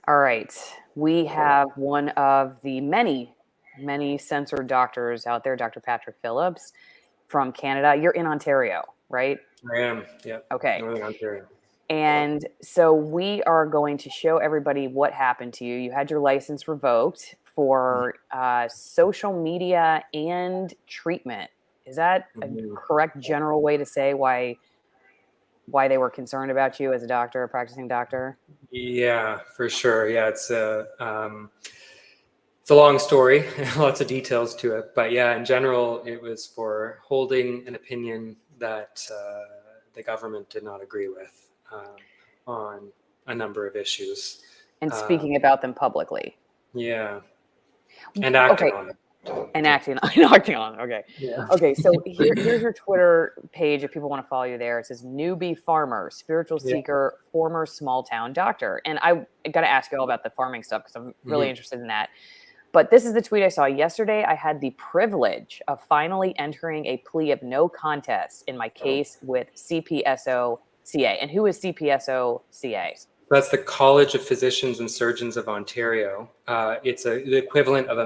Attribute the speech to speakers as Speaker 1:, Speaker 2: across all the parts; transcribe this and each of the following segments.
Speaker 1: All right. We have one of the many censored doctors out there, Dr. Patrick Phillips from Canada. You're in Ontario, right?
Speaker 2: I am, yeah,
Speaker 1: Okay.
Speaker 2: Northern Ontario.
Speaker 1: And so we are going to show everybody what happened to you. You had your license revoked for social media and treatment. Is that a
Speaker 2: Mhm.
Speaker 1: correct general way to say why they were concerned about you as a doctor, a practicing doctor?
Speaker 2: Yeah, for sure. Yeah, it's a long story, lots of details to it. But yeah, in general, it was for holding an opinion that the government did not agree with on a number of issues.
Speaker 1: And
Speaker 2: Um,
Speaker 1: speaking about them publicly.
Speaker 2: yeah, and acting
Speaker 1: Okay.
Speaker 2: on it.
Speaker 1: And
Speaker 2: Yeah.
Speaker 1: acting on. Okay.
Speaker 2: Yeah.
Speaker 1: Okay. So here's your Twitter page if people want to follow you there. It says newbie farmer, spiritual
Speaker 2: Yeah.
Speaker 1: seeker, former small town doctor. And I got to ask you all about the farming stuff because I'm really
Speaker 2: Mhm.
Speaker 1: interested in that. But this is the tweet I saw yesterday. I had the privilege of finally entering a plea of no contest in my case with CPSO CA. And who is CPSO CA?
Speaker 2: That's the College of Physicians and Surgeons of Ontario. It's the equivalent of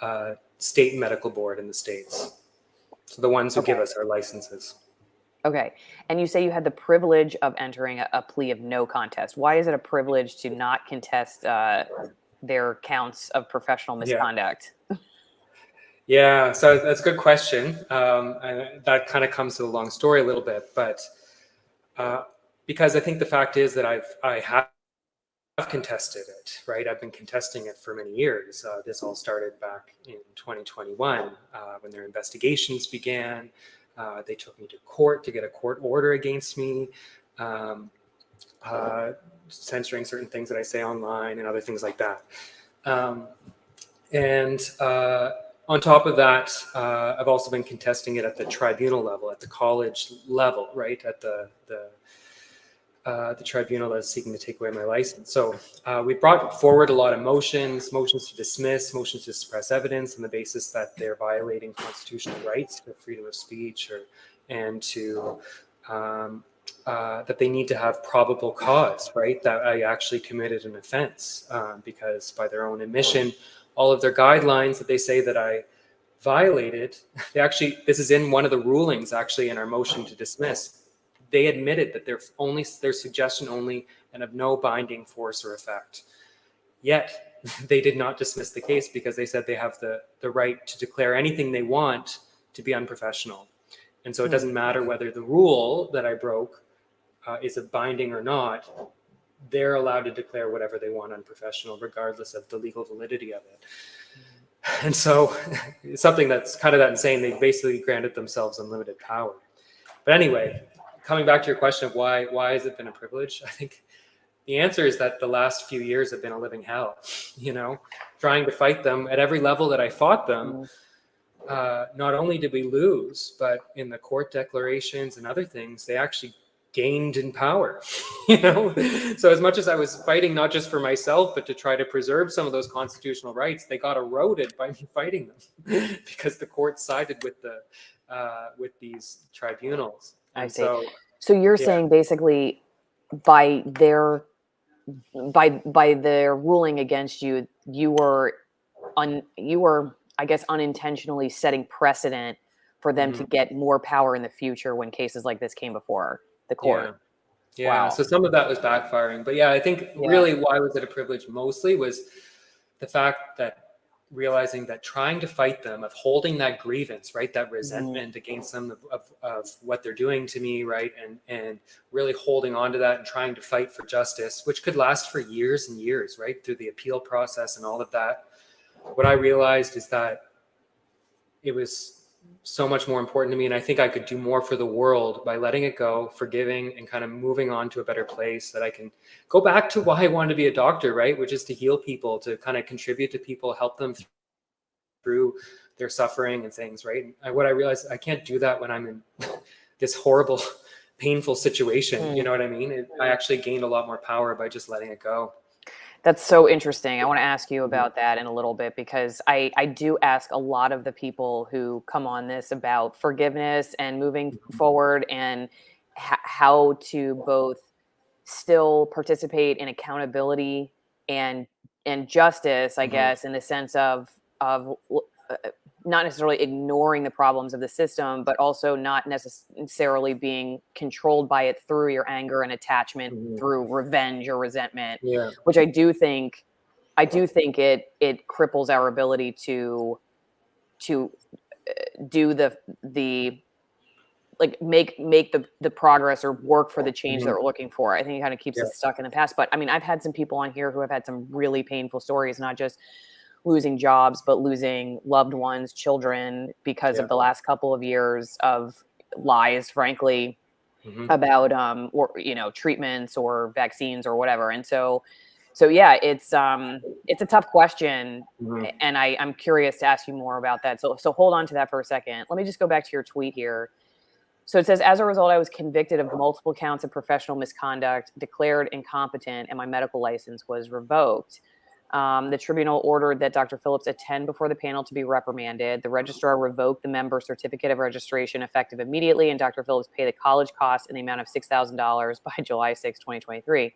Speaker 2: a state medical board in the States. So the ones who give
Speaker 1: Okay.
Speaker 2: us our licenses.
Speaker 1: Okay. And you say you had the privilege of entering a plea of no contest. Why is it a privilege to not contest their counts of professional
Speaker 2: Yeah.
Speaker 1: misconduct?
Speaker 2: Yeah, so that's a good question. And that kind of comes to a long story a little bit, but because I think the fact is that I have contested it, right? I've been contesting it for many years. This all started back in 2021 when their investigations began. They took me to court to get a court order against me, um, censoring certain things that I say online and other things like that. Um, and on top of that, I've also been contesting it at the tribunal level, at the college level, right? At the tribunal that's seeking to take away my license. So we brought forward a lot of motions to dismiss, motions to suppress evidence on the basis that they're violating constitutional rights to freedom of speech, and to that they need to have probable cause, right? That I actually committed an offense because by their own admission, all of their guidelines that they say that I violated, this is in one of the rulings actually in our motion to dismiss. They admitted that their suggestion only and of no binding force or effect. Yet they did not dismiss the case because they said they have the right to declare anything they want to be unprofessional. And so it doesn't matter whether the rule that I broke is a binding or not. They're allowed to declare whatever they want unprofessional, regardless of the legal validity of it. And so it's something that's kind of that insane. They basically granted themselves unlimited power. But anyway, coming back to your question of why has it been a privilege? I think the answer is that the last few years have been a living hell, trying to fight them at every level that I fought them. Not only did we lose, but in the court declarations and other things, they actually gained in power, So as much as I was fighting, not just for myself, but to try to preserve some of those constitutional rights, they got eroded by me fighting them because the court sided with these tribunals.
Speaker 1: I
Speaker 2: And
Speaker 1: see.
Speaker 2: so,
Speaker 1: So you're
Speaker 2: yeah,
Speaker 1: saying basically by their by their ruling against you, you were I guess unintentionally setting precedent for them to
Speaker 2: mhm,
Speaker 1: get more power in the future when cases like this came before the court.
Speaker 2: yeah. Yeah,
Speaker 1: Wow.
Speaker 2: so some of that was backfiring. But yeah, I think
Speaker 1: Yeah.
Speaker 2: really why was it a privilege mostly was the fact that realizing that trying to fight them, of holding that grievance, right, that resentment against them of what they're doing to me, right, and really holding on to that and trying to fight for justice, which could last for years and years, right, through the appeal process and all of that. What I realized is that it was so much more important to me, and I think I could do more for the world by letting it go, forgiving, and kind of moving on to a better place, that I can go back to why I wanted to be a doctor, right, which is to heal people, to kind of contribute to people, help them through their suffering and things, right? What I realized, I can't do that when I'm in this horrible painful situation, you know what I mean? I actually gained a lot more power by just letting it go.
Speaker 1: That's so interesting. I want to ask you about that in a little bit because I do ask a lot of the people who come on this about forgiveness and moving forward and how to both still participate in accountability and justice, I guess, in the sense of not necessarily ignoring the problems of the system, but also not necessarily being controlled by it through your anger and attachment, through revenge or resentment, which I do think it cripples our ability to do the like make the progress or work for the change that we're looking for. I think it kind of keeps us stuck in the past. But I mean, I've had some people on here who have had some really painful stories, not just losing jobs, but losing loved ones, children, because of the last couple of years of lies, frankly, about or treatments or vaccines or whatever. And so yeah, it's a tough question, and I'm curious to ask you more about that. So hold on to that for a second. Let me just go back to your tweet here. So it says, as a result, I was convicted of multiple counts of professional misconduct, declared incompetent, and my medical license was revoked. The tribunal ordered that Dr. Phillips attend before the panel to be reprimanded. The registrar revoked the member's certificate of registration effective immediately, and Dr. Phillips paid the college costs in the amount of $6,000 by July 6, 2023.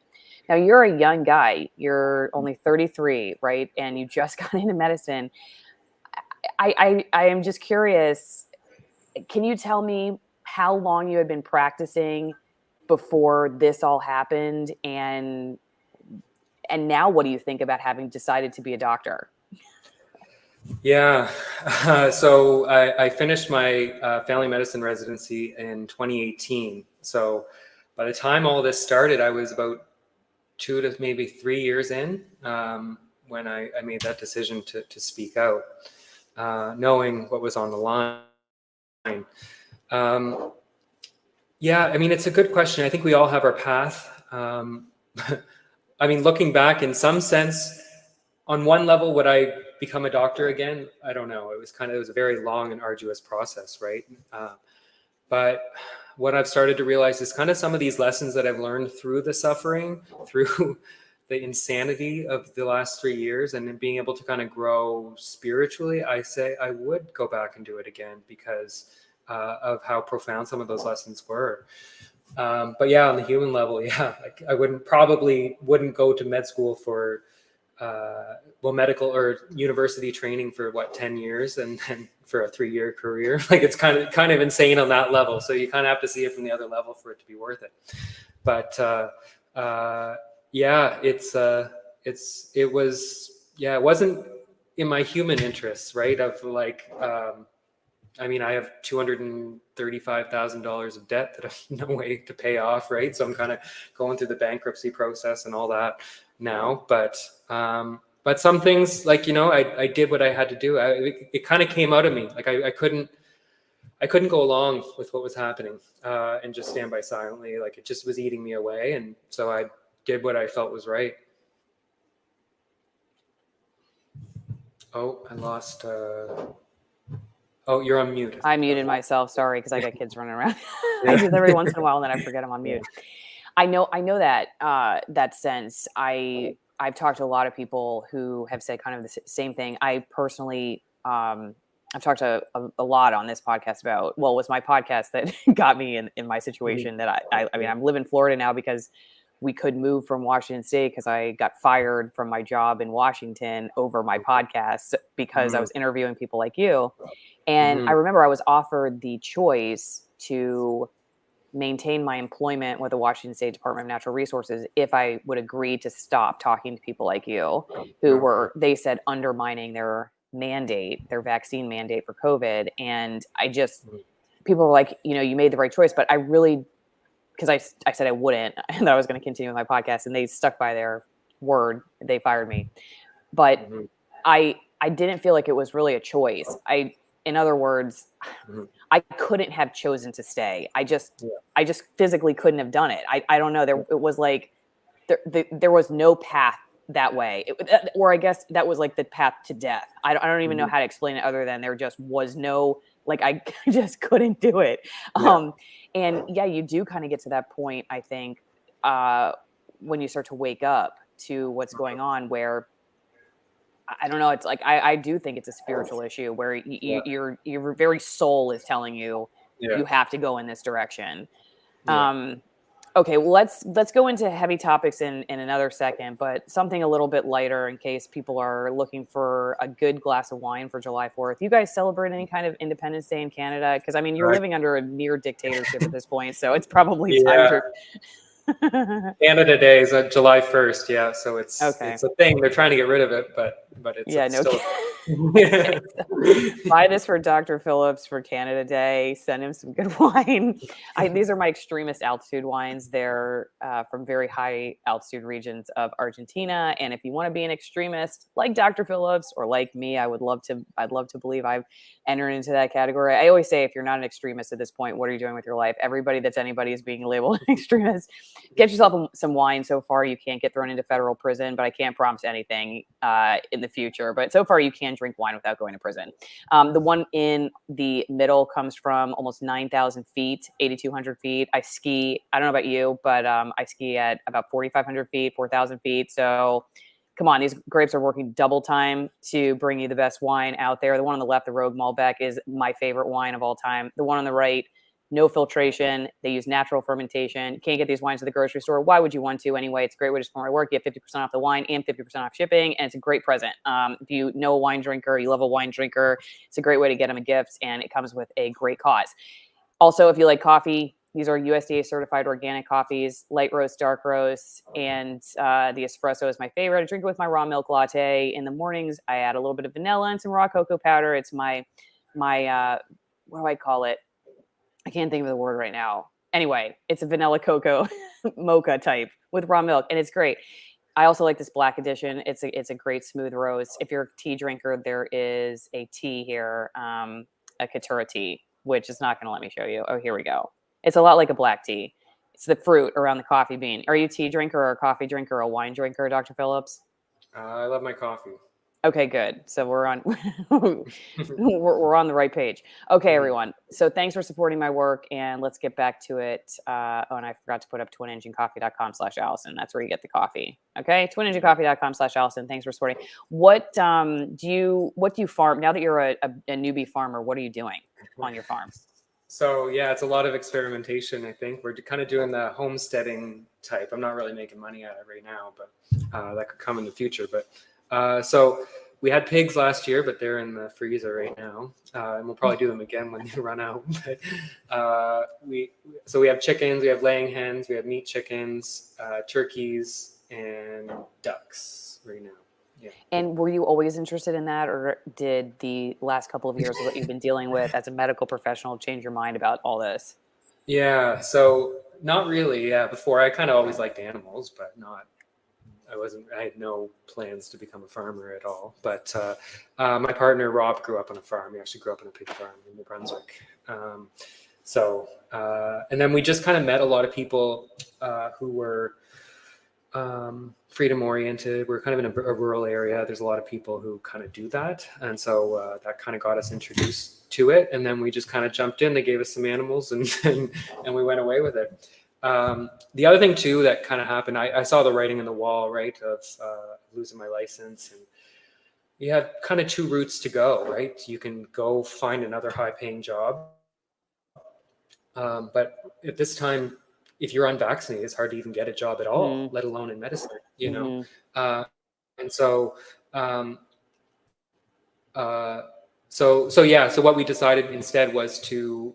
Speaker 1: Now, you're a young guy. You're only 33, right? And you just got into medicine. I am just curious. Can you tell me how long you had been practicing before this all happened, and now what do you think about having decided to be a doctor?
Speaker 2: Yeah, so I finished my family medicine residency in 2018. So by the time all this started, I was about 2 to maybe 3 years in when I made that decision to speak out, knowing what was on the line. Yeah, I mean, it's a good question. I think we all have our path. I mean, looking back, in some sense, on one level, would I become a doctor again? I don't know. It was a very long and arduous process, right? But what I've started to realize is kind of some of these lessons that I've learned through the suffering, through the insanity of the last 3 years, and then being able to kind of grow spiritually. I say I would go back and do it again because of how profound some of those lessons were. But yeah, on the human level, yeah, I probably wouldn't go to med school for medical or university training for 10 years and then for a 3-year career. Like, it's kind of insane on that level. So you kind of have to see it from the other level for it to be worth it. But yeah, it wasn't in my human interests, right? Of like, I mean, I have $235,000 of debt that I have no way to pay off, right? So I'm kind of going through the bankruptcy process and all that now. But some things, like, I did what I had to do. It kind of came out of me. Like, I couldn't go along with what was happening and just stand by silently. Like, it just was eating me away. And so I did what I felt was right. Oh, I lost... Oh, you're on mute.
Speaker 1: I muted myself. Sorry, because I got kids running around. I do that every once in a while, and then I forget I'm on mute. I know that that sense. I've talked to a lot of people who have said kind of the same thing. I personally, I've talked to a lot on this podcast about. Well, it was my podcast that got me in my situation. That I mean, I'm living in Florida now because we could move from Washington State because I got fired from my job in Washington over my podcast because I was interviewing people like you. And I remember I was offered the choice to maintain my employment with the Washington State Department of Natural Resources if I would agree to stop talking to people like you who were, they said, undermining their vaccine mandate for COVID. And people were like, you made the right choice. But I really, because I said I wouldn't, and that I was going to continue with my podcast, and they stuck by their word. They fired me. But I didn't feel like it was really a choice. In other words, I couldn't have chosen to stay. I just physically couldn't have done it. I don't know. It was like there was no path that way, or I guess that was like the path to death. I don't even know how to explain it other than there just was no, like, I just couldn't do it. And yeah, you do kind of get to that point, I think, when you start to wake up to what's going on, where I don't know. It's like, I do think it's a spiritual issue where your very soul is telling you you have to go in this direction. Okay, well, let's go into heavy topics in another second, but something a little bit lighter in case people are looking for a good glass of wine for July 4th. You guys celebrate any kind of Independence Day in Canada? Because I mean, you're
Speaker 2: Right.
Speaker 1: living under a near dictatorship at this point, so it's probably time
Speaker 2: Yeah.
Speaker 1: to.
Speaker 2: Canada Day is on July 1st. Yeah. So
Speaker 1: Okay.
Speaker 2: it's a thing. They're trying to get rid of it, but
Speaker 1: Yeah,
Speaker 2: it's
Speaker 1: no.
Speaker 2: still.
Speaker 1: Okay. Buy this for Dr. Phillips for Canada Day. Send him some good wine. These are my extremist altitude wines. They're from very high altitude regions of Argentina. And if you want to be an extremist like Dr. Phillips or like me, I'd love to believe I've entered into that category. I always say, if you're not an extremist at this point, what are you doing with your life? Everybody that's anybody is being labeled an extremist. Get yourself some wine. So far, you can't get thrown into federal prison, but I can't promise anything in the future. But so far, you can drink wine without going to prison. The one in the middle comes from almost 9,000 feet, 8,200 feet. I ski. I don't know about you, but I ski at about 4,500 feet, 4,000 feet. So come on, these grapes are working double time to bring you the best wine out there. The one on the left, the Rogue Malbec, is my favorite wine of all time. The one on the right, no filtration. They use natural fermentation. You can't get these wines at the grocery store. Why would you want to anyway? It's a great way to support my work. You have 50% off the wine and 50% off shipping, and it's a great present. If you know a wine drinker, you love a wine drinker, it's a great way to get them a gift, and it comes with a great cause. Also, if you like coffee, these are USDA certified organic coffees, light roast, dark roast, and the espresso is my favorite. I drink it with my raw milk latte. In the mornings, I add a little bit of vanilla and some raw cocoa powder. It's my what do I call it? I can't think of the word right now. Anyway, it's a vanilla cocoa mocha type with raw milk, and it's great. I also like this black edition. It's a great smooth roast. If you're a tea drinker, there is a tea here, a Katura tea, which is not going to let me show you. Oh, here we go. It's a lot like a black tea. It's the fruit around the coffee bean. Are you a tea drinker or a coffee drinker or a wine drinker, Dr. Phillips?
Speaker 2: I love my coffee.
Speaker 1: Okay, good. So we're on we're on the right page. Okay, everyone. So thanks for supporting my work, and let's get back to it. And I forgot to put up twinenginecoffee.com/Allison. That's where you get the coffee. Okay, twinenginecoffee.com/Allison. Thanks for supporting. What do you farm now that you're a newbie farmer? What are you doing on your farm?
Speaker 2: So yeah, it's a lot of experimentation. I think we're kind of doing the homesteading type. I'm not really making money at it right now, but that could come in the future. But so we had pigs last year, but they're in the freezer right now, and we'll probably do them again when they run out. But we have chickens, we have laying hens, we have meat chickens, turkeys, and ducks right now. Yeah.
Speaker 1: And were you always interested in that, or did the last couple of years of what you've been dealing with as a medical professional change your mind about all this?
Speaker 2: Yeah. So not really. Yeah. Before I kind of always liked animals, but not. I had no plans to become a farmer at all. But my partner Rob grew up on a farm. He actually grew up on a pig farm in New Brunswick. And then we just kind of met a lot of people who were freedom oriented. We're kind of in a rural area. There's a lot of people who kind of do that. And so that kind of got us introduced to it. And then we just kind of jumped in. They gave us some animals and we went away with it. The other thing too that kind of happened, I saw the writing on the wall, right, of losing my license, and you have kind of two routes to go, right? You can go find another high-paying job, but at this time, if you're unvaccinated, it's hard to even get a job at all, let alone in medicine, you know. And so, so what we decided instead was to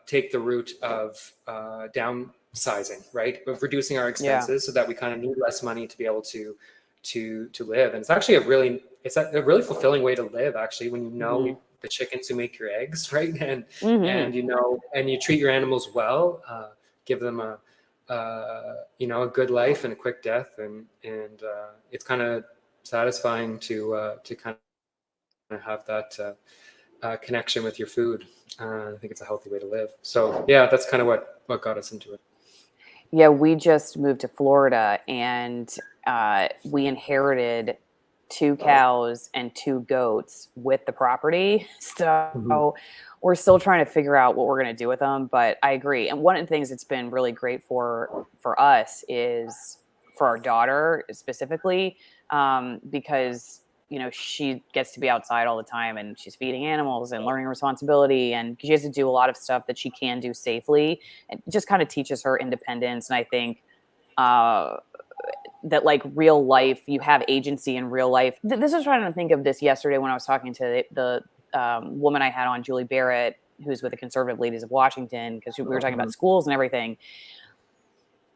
Speaker 2: take the route of downsizing, right, of reducing our expenses, so that we kind of need less money to be able to live. And it's actually a really fulfilling way to live, actually, when you know the chickens who make your eggs, right, and you treat your animals well, give them a good life and a quick death, and it's kind of satisfying to kind of have that connection with your food. I think it's a healthy way to live. So yeah, that's kind of what got us into it.
Speaker 1: Yeah, we just moved to Florida, and we inherited 2 cows and 2 goats with the property. So we're still trying to figure out what we're going to do with them. But I agree. And one of the things that's been really great for us is for our daughter specifically, because she gets to be outside all the time and she's feeding animals and learning responsibility, and she has to do a lot of stuff that she can do safely, and just kind of teaches her independence. And I think that like real life, you have agency in real life. This was trying to think of this yesterday when I was talking to the woman I had on, Julie Barrett, who's with the Conservative Ladies of Washington, because we were talking about schools and everything.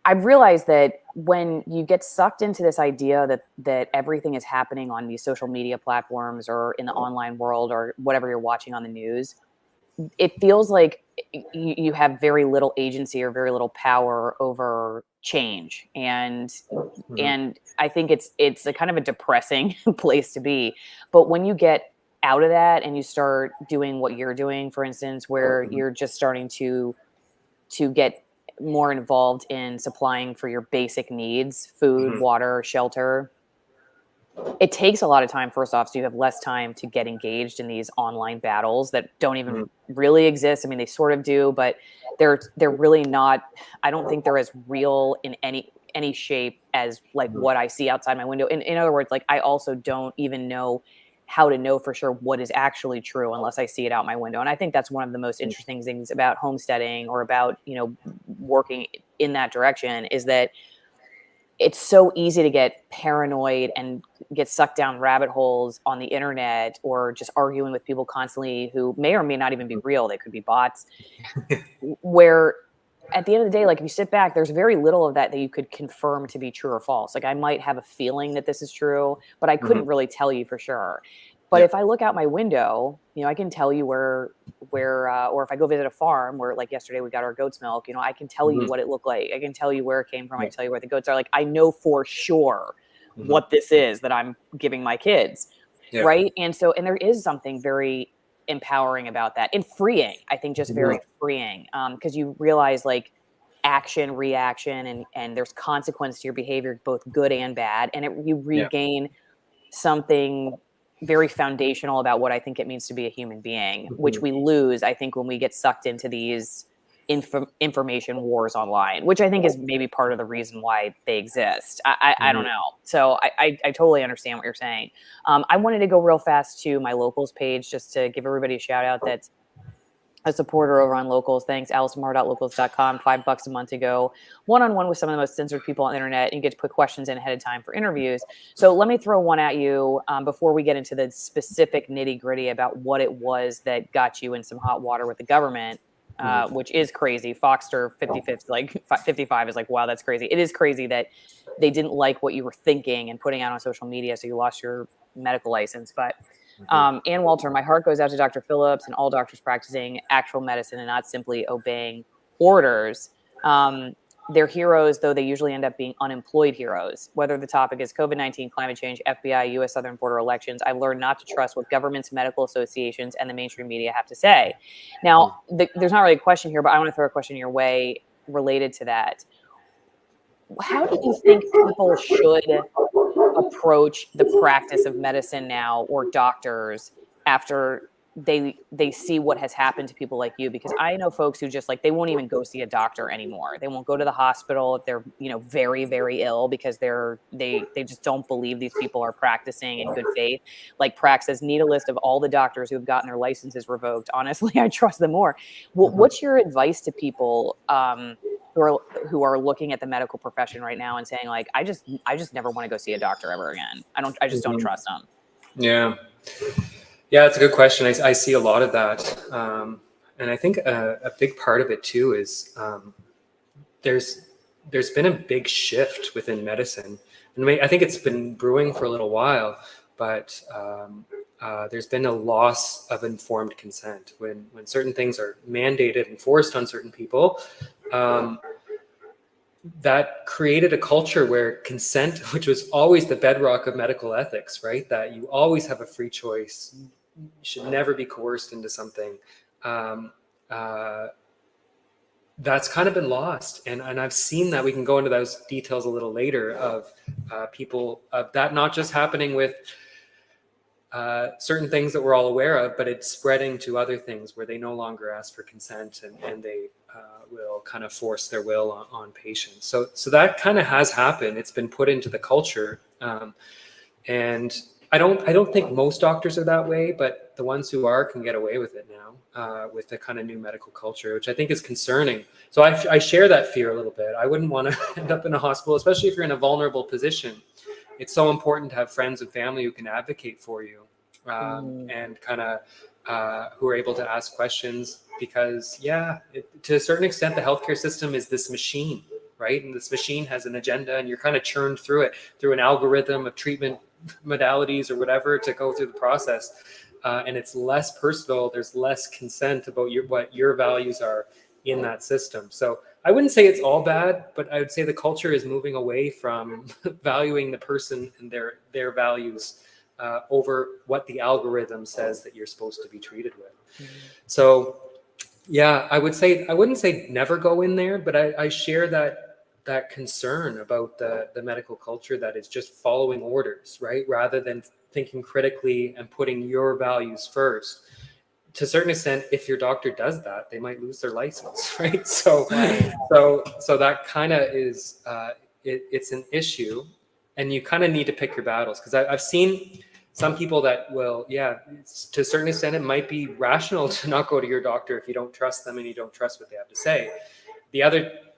Speaker 1: I've realized that when you get sucked into this idea that everything is happening on these social media platforms or in the online world or whatever you're watching on the news, it feels like you have very little agency or very little power over change. And I think it's a kind of a depressing place to be. But when you get out of that and you start doing what you're doing, for instance, where you're just starting to get more involved in supplying for your basic needs, food, water, shelter, it takes a lot of time, first off, so you have less time to get engaged in these online battles that don't even really exist. I mean, they sort of do, but they're really not, I don't think they're as real in any shape as like what I see outside my window. In other words, like I also don't even know how to know for sure what is actually true unless I see it out my window. And I think that's one of the most interesting things about homesteading or about, working in that direction, is that it's so easy to get paranoid and get sucked down rabbit holes on the internet, or just arguing with people constantly who may or may not even be real. They could be bots. Where at the end of the day, like if you sit back, there's very little of that you could confirm to be true or false. Like I might have a feeling that this is true, but I couldn't really tell you for sure. But if I look out my window, I can tell you where, or if I go visit a farm where, like yesterday, we got our goat's milk, I can tell you what it looked like. I can tell you where it came from. I can tell you where the goats are. Like, I know for sure what this is that I'm giving my kids. Right. And there is something very empowering about that, and freeing, I think, just very freeing. Because you realize like action, reaction, and there's consequence to your behavior, both good and bad. And you regain something very foundational about what I think it means to be a human being, which we lose, I think, when we get sucked into these information wars online, which I think is maybe part of the reason why they exist. I don't know. So I totally understand what you're saying. I wanted to go real fast to my locals page just to give everybody a shout out that's a supporter over on Locals. Thanks, AllisonMoore.locals.com. $5 a month to go one-on-one with some of the most censored people on the internet, and you get to put questions in ahead of time for interviews. So let me throw one at you before we get into the specific nitty-gritty about what it was that got you in some hot water with the government, which is crazy. Foxter 55 is like, wow, that's crazy. It is crazy that they didn't like what you were thinking and putting out on social media, so you lost your medical license. But Ann Walter, my heart goes out to Dr. Phillips and all doctors practicing actual medicine and not simply obeying orders. They're heroes, though they usually end up being unemployed heroes. Whether the topic is COVID-19, climate change, FBI, U.S. southern border elections, I've learned not to trust what governments, medical associations, and the mainstream media have to say. Now, there's not really a question here, but I want to throw a question your way related to that. How do you think people should approach the practice of medicine now, or doctors, after they see what has happened to people like you? Because I know folks who just like, they won't even go see a doctor anymore. They won't go to the hospital if they're, very, very ill, because they just don't believe these people are practicing in good faith. Like Prax says, need a list of all the doctors who have gotten their licenses revoked. Honestly, I trust them more. What's your advice to people who are looking at the medical profession right now and saying like, I just never want to go see a doctor ever again. I just don't trust them.
Speaker 2: Yeah, it's a good question. I see a lot of that. And I think a big part of it too is there's been a big shift within medicine. And I think it's been brewing for a little while, but there's been a loss of informed consent when certain things are mandated and forced on certain people. That created a culture where consent, which was always the bedrock of medical ethics, right? That you always have a free choice. You should never be coerced into something. That's kind of been lost. And I've seen that. We can go into those details a little later of people, of that not just happening with certain things that we're all aware of, but it's spreading to other things where they no longer ask for consent and they will kind of force their will on patients. So that kind of has happened. It's been put into the culture. And I don't think most doctors are that way, but the ones who are can get away with it now with the kind of new medical culture, which I think is concerning. So I share that fear a little bit. I wouldn't want to end up in a hospital, especially if you're in a vulnerable position. It's so important to have friends and family who can advocate for you and kind of who are able to ask questions, because to a certain extent, the healthcare system is this machine, right? And this machine has an agenda, and you're kind of churned through it through an algorithm of treatment modalities or whatever to go through the process. And it's less personal. There's less consent about what your values are in that system. So I wouldn't say it's all bad, but I would say the culture is moving away from valuing the person and their values over what the algorithm says that you're supposed to be treated with. So I wouldn't say never go in there, but I share that concern about the medical culture that is just following orders, right? Rather than thinking critically and putting your values first. To a certain extent, if your doctor does that, they might lose their license, right? So that kind of is, it's an issue, and you kind of need to pick your battles. Because I've seen some people that will, to a certain extent, it might be rational to not go to your doctor if you don't trust them and you don't trust what they have to say.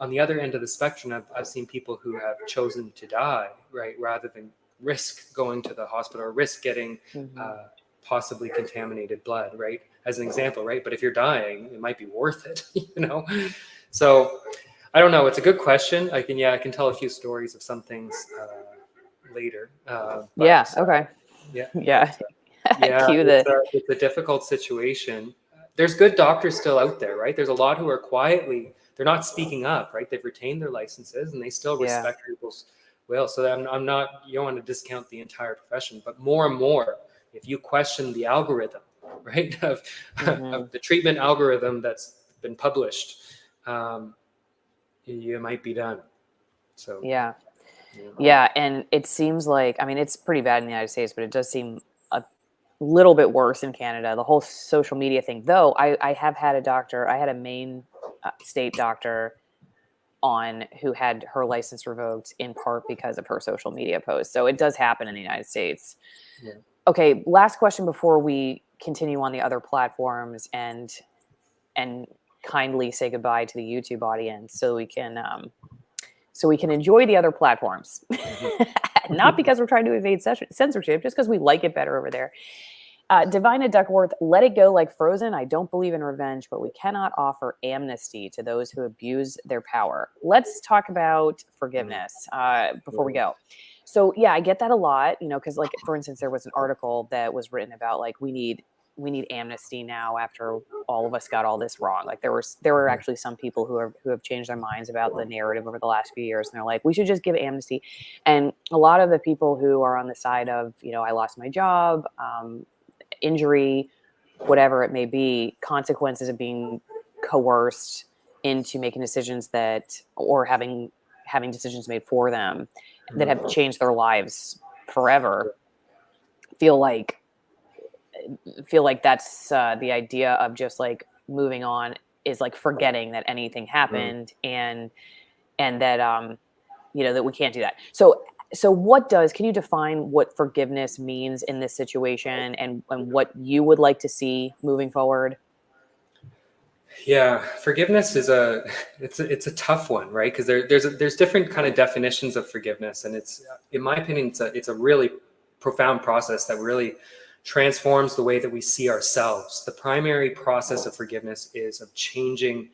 Speaker 2: On the other end of the spectrum, I've seen people who have chosen to die, right, rather than risk going to the hospital or risk getting possibly contaminated blood, right, as an example, right? But if you're dying, it might be worth it, So I don't know. It's a good question. I can tell a few stories of some things later.
Speaker 1: Okay.
Speaker 2: It's a difficult situation. There's good doctors still out there, right? There's a lot who are quietly, they're not speaking up, right? They've retained their licenses and they still respect people's will. So I'm not, you don't want to discount the entire profession, but more and more, if you question the algorithm, right, of the treatment algorithm that's been published, you might be done. So
Speaker 1: and it seems like, I mean, it's pretty bad in the United States, but it does seem a little bit worse in Canada, the whole social media thing. Though I have had a doctor, I had a Maine state doctor on who had her license revoked in part because of her social media posts. So it does happen in the United States. Yeah. Okay, last question before we continue on the other platforms and kindly say goodbye to the YouTube audience so we can enjoy the other platforms. Not because we're trying to evade censorship, just because we like it better over there. Divina Duckworth, let it go like Frozen. I don't believe in revenge, but we cannot offer amnesty to those who abuse their power. Let's talk about forgiveness before we go. So I get that a lot, because like, for instance, there was an article that was written about like, we need amnesty now after all of us got all this wrong. Like there were actually some people who have changed their minds about the narrative over the last few years. And they're like, we should just give amnesty. And a lot of the people who are on the side of, I lost my job, injury, whatever it may be, consequences of being coerced into making decisions or having decisions made for them that have changed their lives forever, feel like that's the idea of just like moving on is like forgetting that anything happened and that that we can't do that. So can you define what forgiveness means in this situation and what you would like to see moving forward?
Speaker 2: Yeah, forgiveness is it's a tough one, right? Because there's different kind of definitions of forgiveness, and it's, in my opinion, it's a really profound process that really transforms the way that we see ourselves. The primary process of forgiveness is of changing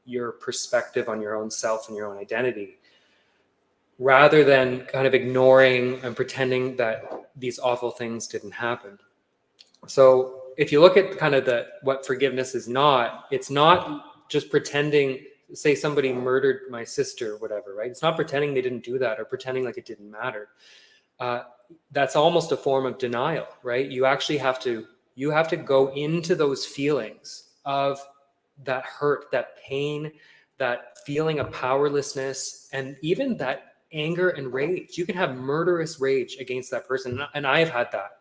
Speaker 2: your perspective on your own self and your own identity, rather than kind of ignoring and pretending that these awful things didn't happen. So if you look at kind of what forgiveness is not, it's not just pretending, say somebody murdered my sister or whatever, right? It's not pretending they didn't do that or pretending like it didn't matter. That's almost a form of denial, right? You actually have to go into those feelings of that hurt, that pain, that feeling of powerlessness, and even that anger and rage. You can have murderous rage against that person. And I have had that.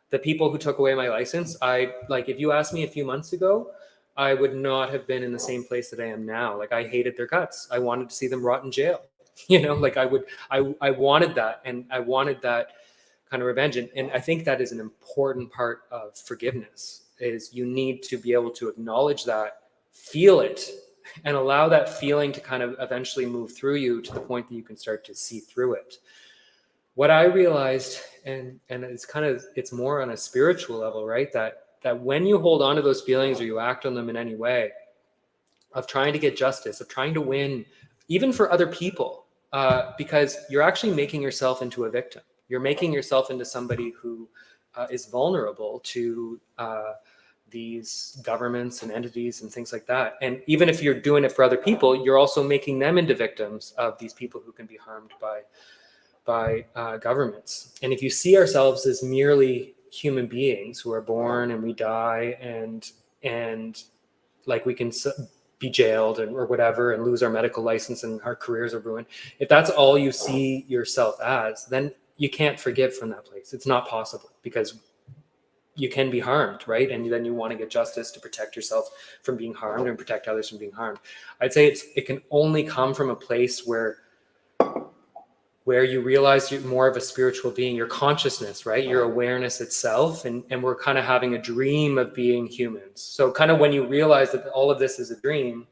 Speaker 2: The people who took away my license, if you asked me a few months ago, I would not have been in the same place that I am now. Like, I hated their guts. I wanted to see them rot in jail. I wanted that. And I wanted that kind of revenge. And I think that is an important part of forgiveness, is you need to be able to acknowledge that, feel it, and allow that feeling to kind of eventually move through you to the point that you can start to see through it. What I realized, and it's more on a spiritual level, right? That when you hold on to those feelings or you act on them in any way, of trying to get justice, of trying to win, even for other people, because you're actually making yourself into a victim. You're making yourself into somebody who is vulnerable to these governments and entities and things like that. And even if you're doing it for other people, you're also making them into victims of these people who can be harmed by governments. And if you see ourselves as merely human beings who are born and we die, and like we can be jailed or whatever and lose our medical license and our careers are ruined, if that's all you see yourself as, then you can't forgive from that place. It's not possible, because you can be harmed, right? And then you want to get justice to protect yourself from being harmed and protect others from being harmed. I'd say it can only come from a place where you realize you're more of a spiritual being, your consciousness, right? Your awareness itself. And we're kind of having a dream of being humans. So kind of when you realize that all of this is a dream,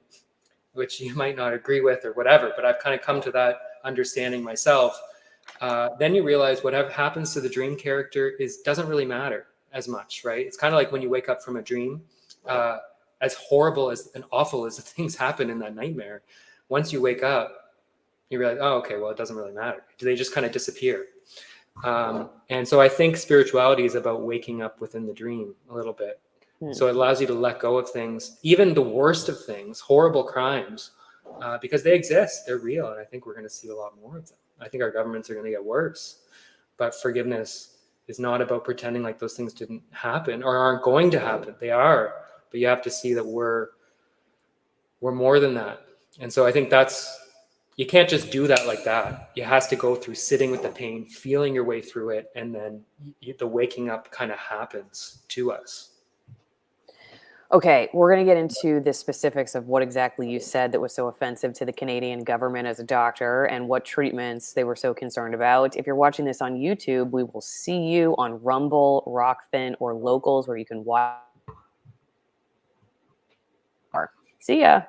Speaker 2: which you might not agree with or whatever, but I've kind of come to that understanding myself. Then you realize whatever happens to the dream character doesn't really matter as much, right? It's kind of like when you wake up from a dream, as horrible and awful as the things happen in that nightmare, once you wake up, you realize, oh, okay, well, it doesn't really matter. Do they just kind of disappear? And so I think spirituality is about waking up within the dream a little bit. So it allows you to let go of things, even the worst of things, horrible crimes, because they exist, they're real. And I think we're going to see a lot more of them. I think our governments are going to get worse. But forgiveness is not about pretending like those things didn't happen or aren't going to happen. They are. But you have to see that we're more than that. And so I think you can't just do that like that. You have to go through sitting with the pain, feeling your way through it, and then the waking up kind of happens to us.
Speaker 1: Okay, we're going to get into the specifics of what exactly you said that was so offensive to the Canadian government as a doctor and what treatments they were so concerned about. If you're watching this on YouTube, we will see you on Rumble, ROKFIN, or Locals, where you can watch. See ya.